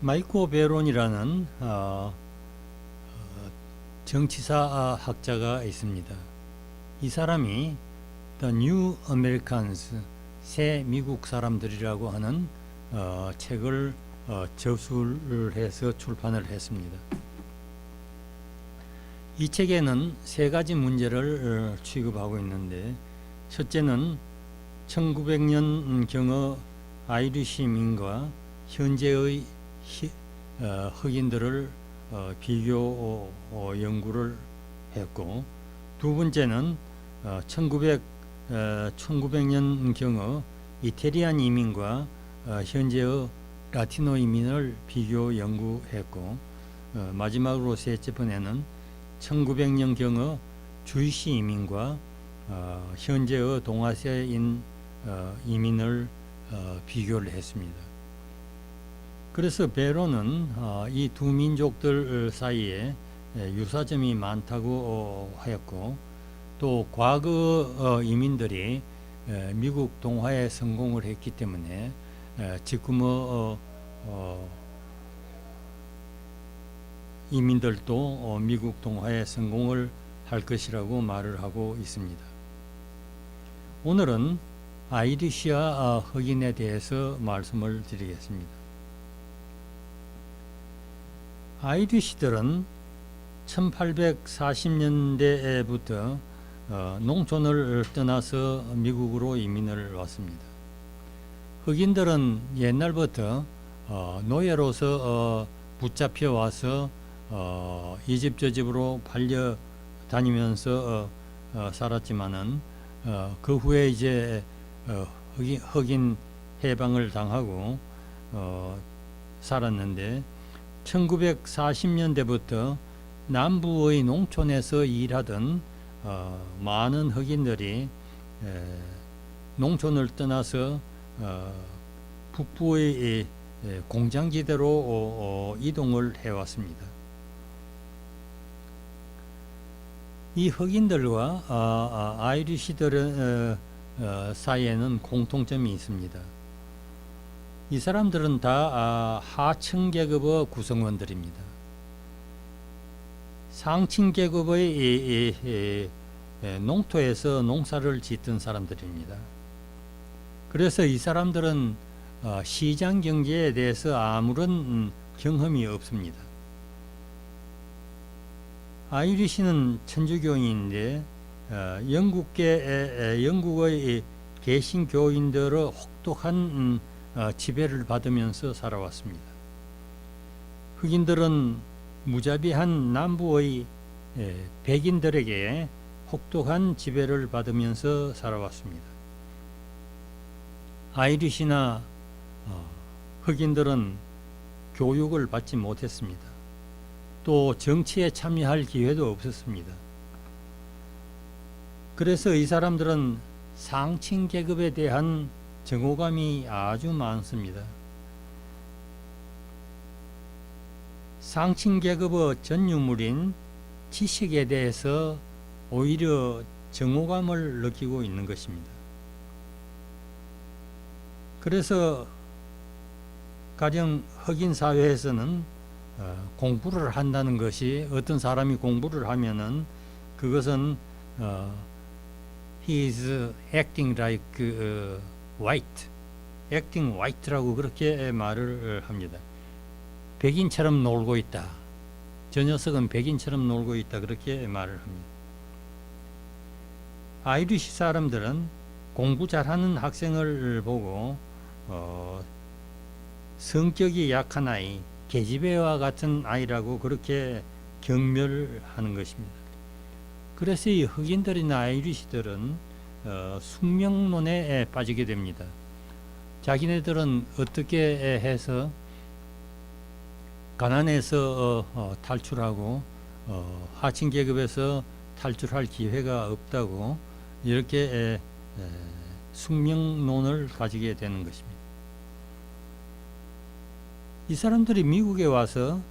마이코 베론이라는 정치사 학자가 있습니다. 이 사람이 The New Americans, 새 미국 사람들이라고 하는 책을 저술을 해서 출판을 했습니다. 이 책에는 세 가지 문제를 취급하고 있는데, 첫째는 1900년 경의 아이리시민과 현재의 흑인들을 비교 연구를 했고, 두 번째는 1900년 경의 이태리안 이민과 현재의 라티노 이민을 비교 연구했고, 마지막으로 셋째 번에는 1900년 경의 주이시 이민과 현재의 동아시아인 이민을 비교를 했습니다. 그래서 베론은 이 두 민족들 사이에 유사점이 많다고 하였고, 또 과거 이민들이 미국 동화에 성공을 했기 때문에 지금의 이민들도 미국 동화에 성공을 할 것이라고 말을 하고 있습니다. 오늘은 아이리시아 흑인에 대해서 말씀을 드리겠습니다. 아이리시들은 1840년대부터 농촌을 떠나서 미국으로 이민을 왔습니다. 흑인들은 옛날부터 노예로서 붙잡혀 와서 이 집 저 집으로 팔려 다니면서 살았지만은 그 후에 이제 흑인 해방을 당하고 살았는데, 1940년대부터 남부의 농촌에서 일하던 많은 흑인들이 농촌을 떠나서 북부의 공장지대로 이동을 해왔습니다. 이 흑인들과 아이리시들 사이에는 공통점이 있습니다. 이 사람들은 다 하층 계급의 구성원들입니다. 상층 계급의 농토에서 농사를 짓던 사람들입니다. 그래서 이 사람들은 시장 경제에 대해서 아무런 경험이 없습니다. 아이리시는 천주교인인데 영국의 개신교인들의 혹독한 지배를 받으면서 살아왔습니다. 흑인들은 무자비한 남부의 백인들에게 혹독한 지배를 받으면서 살아왔습니다. 아이리시나 흑인들은 교육을 받지 못했습니다. 또 정치에 참여할 기회도 없었습니다. 그래서 이 사람들은 상층 계급에 대한 정오감이 아주 많습니다. 상층 계급의 전 유물인 지식에 대해서 오히려 정오감을 느끼고 있는 것입니다. 그래서 가령 흑인 사회에서는 공부를 한다는 것이, 어떤 사람이 공부를 하면은 그것은 he is acting like white, acting white라고 그렇게 말을 합니다. 백인처럼 놀고 있다. 저 녀석은 백인처럼 놀고 있다. 그렇게 말을 합니다. 아이리시 사람들은 공부 잘하는 학생을 보고 성격이 약한 아이, 계집애와 같은 아이라고 그렇게 경멸하는 것입니다. 그래서 이 흑인들이나 아이리시들은 숙명론에 빠지게 됩니다. 자기네들은 어떻게 해서 가난에서 탈출하고 하층 계급에서 탈출할 기회가 없다고 이렇게 숙명론을 가지게 되는 것입니다. 이 사람들이 미국에 와서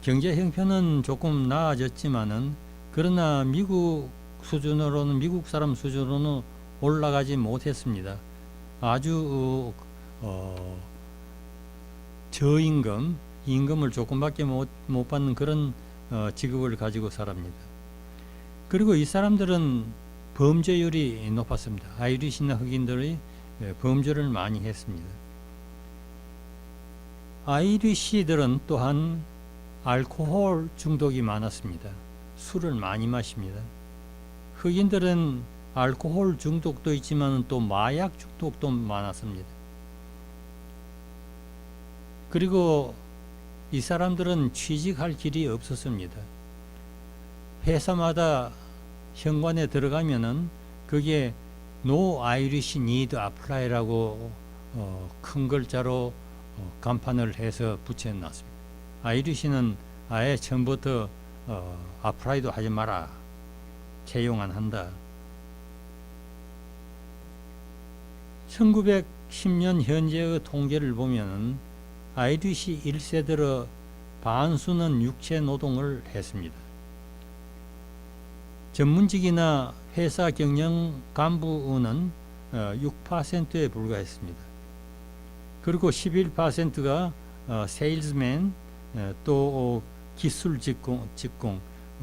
경제 형편은 조금 나아졌지만은, 그러나 미국 사람 수준으로는 올라가지 못했습니다. 아주 저임금, 임금을 조금밖에 못 받는 그런 직업을 가지고 살았습니다. 그리고 이 사람들은 범죄율이 높았습니다. 아이리시나 흑인들이 범죄를 많이 했습니다. 아이리시들은 또한 알코올 중독이 많았습니다. 술을 많이 마십니다. 흑인들은 알코올 중독도 있지만 또 마약 중독도 많았습니다. 그리고 이 사람들은 취직할 길이 없었습니다. 회사마다 현관에 들어가면은 그게 No Irish Need Apply라고 큰 글자로 간판을 해서 붙여놨습니다. 아이리시는 아예 처음부터 apply도 하지 마라. 채용 안 한다. 1910년 현재의 통계를 보면 아이리시 1세들의 반수는 육체 노동을 했습니다. 전문직이나 회사 경영 간부는 6%에 불과했습니다. 그리고 11%가 세일즈맨, 또 기술 직공,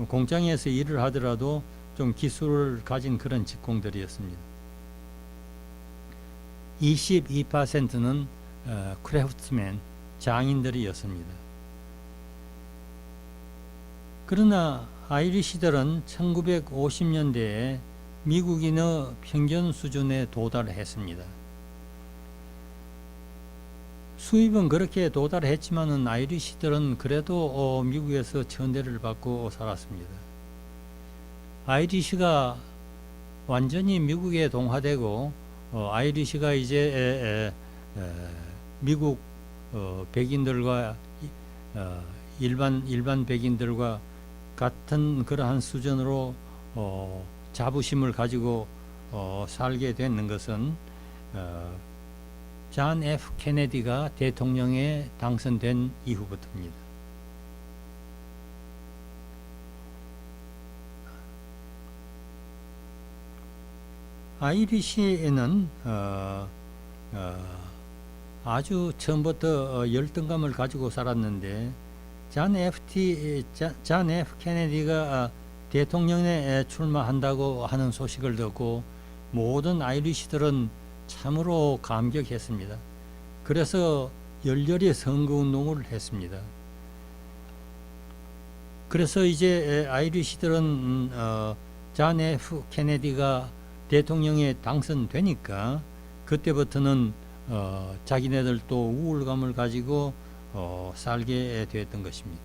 공장에서 일을 하더라도 좀 기술을 가진 그런 직공들이었습니다. 22%는 크래프트맨, 장인들이었습니다. 그러나 아이리시들은 1950년대에 미국인의 평균 수준에 도달했습니다. 수입은 그렇게 도달했지만은 아이리시들은 그래도 미국에서 천대를 받고 살았습니다. 아이리시가 완전히 미국에 동화되고 아이리시가 이제 미국 백인들과 일반 백인들과 같은 그러한 수준으로 자부심을 가지고 살게 되는 것은 존 F. 케네디가 대통령에 당선된 이후부터입니다. 아이리시에는 아주 처음부터 열등감을 가지고 살았는데 존 F. 케네디가 대통령에 출마한다고 하는 소식을 듣고 모든 아이리시들은 참으로 감격했습니다. 그래서 열렬히 선거운동을 했습니다. 그래서 이제 아이리시들은 존 F. 케네디가 대통령에 당선되니까 그때부터는 자기네들도 우울감을 가지고 살게 되었던 것입니다.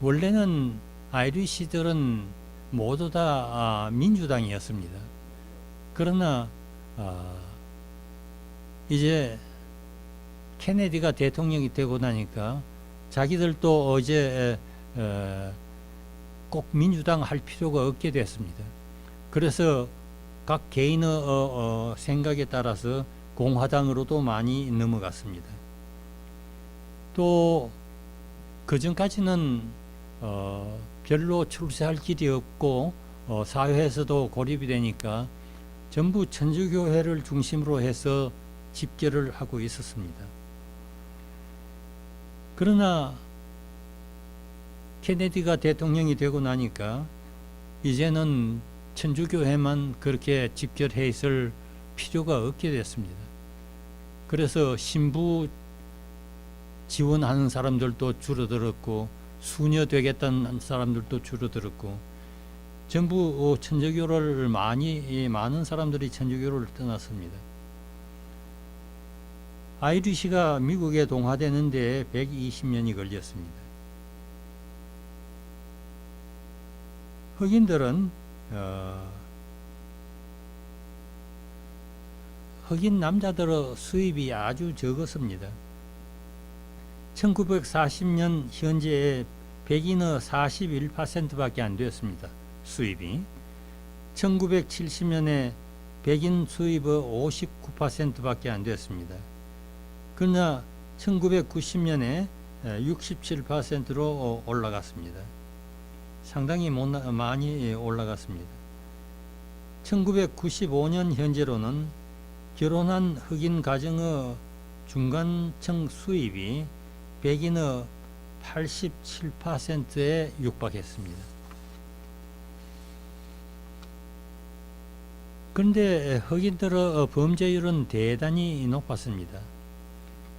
원래는 아이리시들은 모두 다 민주당이었습니다. 그러나 이제 케네디가 대통령이 되고 나니까 자기들도 이제 꼭 민주당 할 필요가 없게 됐습니다. 그래서 각 개인의 생각에 따라서 공화당으로도 많이 넘어갔습니다. 또 그전까지는 별로 출세할 길이 없고 사회에서도 고립이 되니까 전부 천주교회를 중심으로 해서 집결을 하고 있었습니다. 그러나 케네디가 대통령이 되고 나니까 이제는 천주교회만 그렇게 집결해 있을 필요가 없게 됐습니다. 그래서 신부 지원하는 사람들도 줄어들었고 수녀 되겠다는 사람들도 줄어들었고 전부 천주교를 많은 사람들이 천주교를 떠났습니다. 아이리시가 미국에 동화되는데 120년이 걸렸습니다. 흑인들은 흑인 남자들의 수입이 아주 적었습니다. 1940년 현재에 백인의 41%밖에 안 되었습니다. 수입이. 1970년에 백인 수입의 59%밖에 안 되었습니다. 그러나 1990년에 67%로 올라갔습니다. 상당히 많이 올라갔습니다. 1995년 현재로는 결혼한 흑인 가정의 중간층 수입이 백인의 87%에 육박했습니다. 그런데 흑인들의 범죄율은 대단히 높았습니다.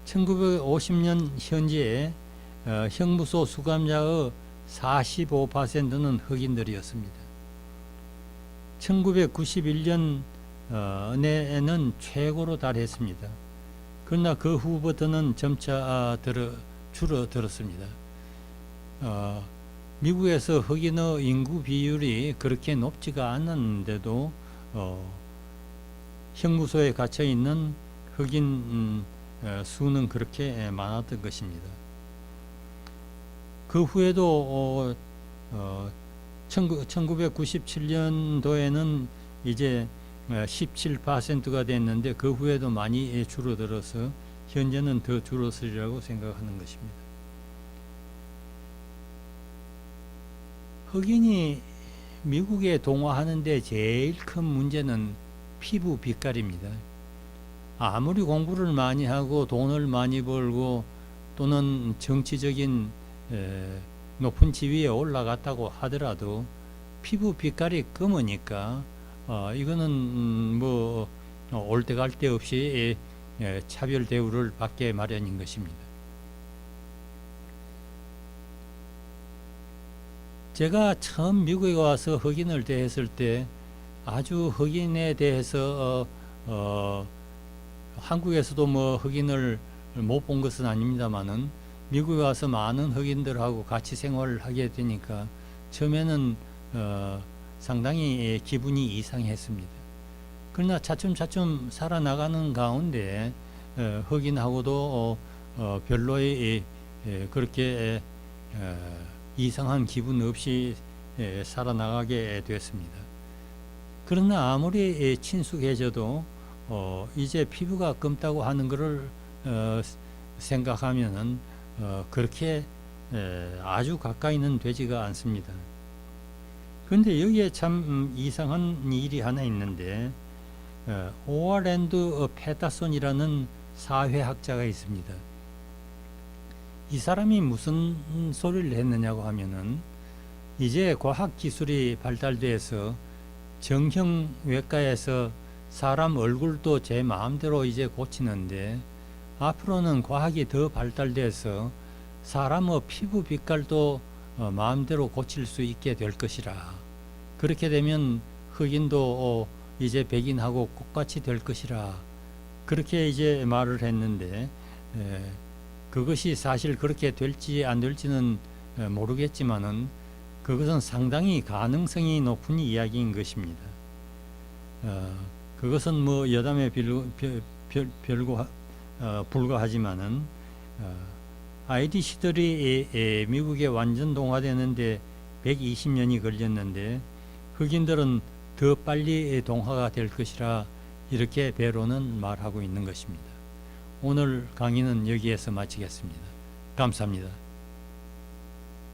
1950년 현재 형무소 수감자의 45%는 흑인들이었습니다. 1991년에는 최고로 달했습니다. 그러나 그 후부터는 점차 줄어들었습니다. 미국에서 흑인의 인구 비율이 그렇게 높지가 않았는데도 형무소에 갇혀 있는 흑인 수는 그렇게 많았던 것입니다. 그 후에도 1997년도에는 이제 17%가 됐는데 그 후에도 많이 줄어들어서 현재는 더 줄었으리라고 생각하는 것입니다. 흑인이 미국에 동화하는데 제일 큰 문제는 피부 빛깔입니다. 아무리 공부를 많이 하고 돈을 많이 벌고 또는 정치적인 높은 지위에 올라갔다고 하더라도 피부 빛깔이 검으니까 이거는 뭐 올 때 갈 데 없이 차별 대우를 받게 마련인 것입니다. 제가 처음 미국에 와서 흑인을 대했을 때 아주 흑인에 대해서 한국에서도 뭐 흑인을 못 본 것은 아닙니다만은 미국에 와서 많은 흑인들하고 같이 생활을 하게 되니까 처음에는 상당히 기분이 이상했습니다. 그러나 차츰차츰 살아나가는 가운데 흑인하고도 별로의 그렇게 이상한 기분 없이 살아나가게 됐습니다. 그러나 아무리 친숙해져도 이제 피부가 검다고 하는 것을 생각하면은 그렇게 아주 가까이는 되지가 않습니다. 그런데 여기에 참 이상한 일이 하나 있는데 오어랜드 패터슨이라는 사회학자가 있습니다. 이 사람이 무슨 소리를 했느냐고 하면은 이제 과학기술이 발달돼서 정형외과에서 사람 얼굴도 제 마음대로 이제 고치는데 앞으로는 과학이 더 발달돼서 사람의 피부 빛깔도 마음대로 고칠 수 있게 될 것이라. 그렇게 되면 흑인도 이제 백인하고 똑같이 될 것이라. 그렇게 이제 말을 했는데 그것이 사실 그렇게 될지 안 될지는 모르겠지만은 그것은 상당히 가능성이 높은 이야기인 것입니다. 그것은 뭐 여담에 불과하지만은 아이디 시들이 미국에 완전 동화되는데 120년이 걸렸는데 흑인들은 더 빨리 동화가 될 것이라 이렇게 배로는 말하고 있는 것입니다. 오늘 강의는 여기에서 마치겠습니다. 감사합니다.